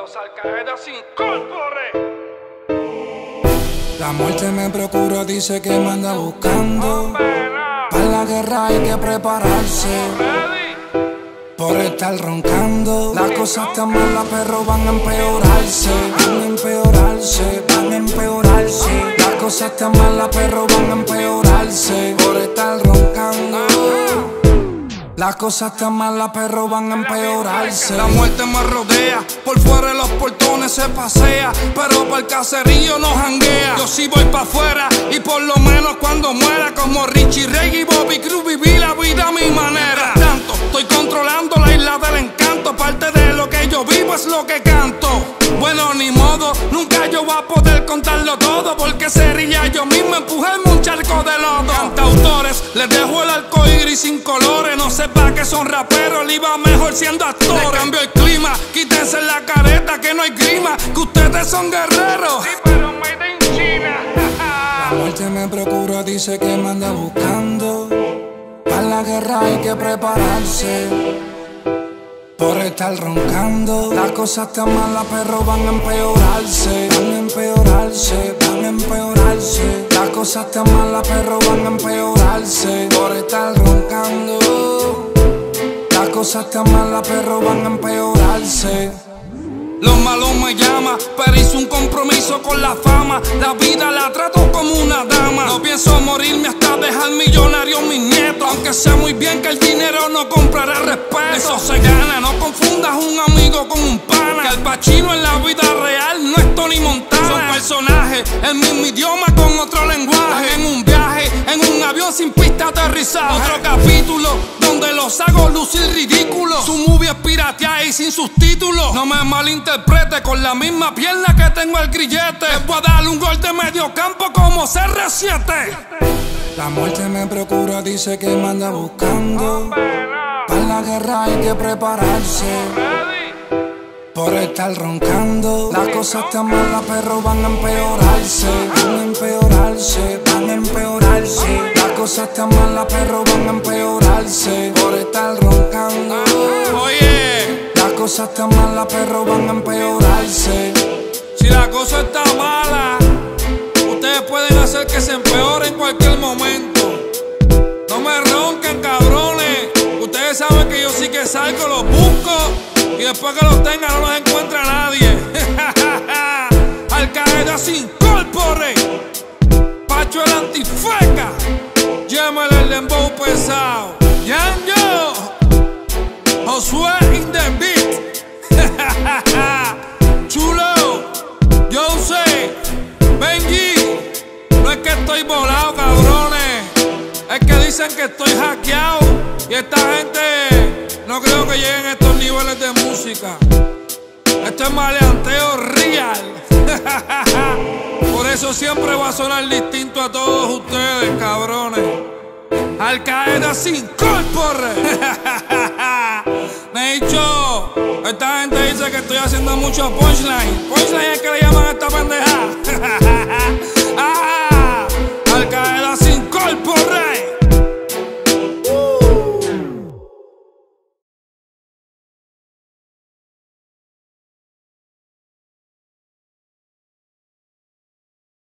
los Al-Qaeda se incorpore. La muerte me procura, dice que me anda buscando. Para la guerra hay que prepararse. Por estar roncando, las cosas están malas, pero van a empeorarse. Van a empeorarse, van a empeorarse. Las cosas están malas, pero van a empeorarse. Por estar roncando, las cosas están malas, pero van a empeorarse. La muerte me rodea, por fuera de los portones se pasea, pero para el caserío no janguea. Yo sí voy pa' afuera y por lo menos cuando muera, como Richie Ray y Bobby Cruz, viví la vida a mi manera. Tanto, estoy controlando la isla del encanto, parte de lo que yo vivo es lo que canto. Bueno, ni modo, nunca yo voy a poder contarlo todo, porque sería yo mismo empujarme un charco de lodo. Cantautores, les dejo el arco iris sin colores, no sepa que son raperos, le iba mejor siendo actores. Le cambio el clima, quítense la careta que no hay grima, que ustedes son guerreros. Sí, pero made in China. La muerte me procura, dice que me anda buscando. Para la guerra hay que prepararse. Por estar roncando, las cosas están malas, pero van a empeorarse. Van a empeorarse, van a empeorarse. Las cosas están malas, pero van a empeorarse. Por estar roncando, las cosas están malas, pero van a empeorarse. Los malos me llaman, pero hice un compromiso con la fama. La vida la trato como una dama. No pienso morirme hasta dejar millonarios mis nietos, aunque sé muy bien que el dinero no comprará respeto. Eso se gana, no confundas un amigo con un pana. Que Al Pacino en la vida real no es Tony Montana. Son personajes, el mismo idioma con otro lenguaje. En un viaje, en un avión sin pista de aterrizaje. Otro capítulo donde los hago lucir ridículos. Su movie es pirateada y sin subtítulos. No me malinterprete, con la misma pierna que tengo el grillete. Les voy a darle un gol de medio campo como CR7. La muerte me procura, dice que me anda buscando. Para la guerra hay que prepararse. Por estar roncando, las cosas están malas, pero van a empeorarse. Van a empeorarse, van a empeorarse. Las cosas están malas, pero van a empeorarse. Por estar roncando, Oye, las cosas están malas, pero van a empeorarse. si la cosa está mala, ustedes pueden hacer que se empeore en cualquier momento. No me ronquen, cabrones. Ustedes saben que yo sí que salgo, los busco y después que los tenga no los encuentra nadie. Al-Qaeda se incorpore. Pacho el antifeca. Llámale el dembow pesado. Yanjo, Josué in the beat. Chulo, yo sé, Benji. No es que estoy volado, cabrones. Es que dicen que estoy hackeado. Y esta gente no creo que lleguen a estos niveles de música. Esto es maleanteo real. Por eso siempre va a sonar distinto a todos ustedes, cabrones. Al-Qaeda se incorpore. Me he dicho, esta gente dice que estoy haciendo mucho punchline. Punchline es que le llaman a esta pendeja.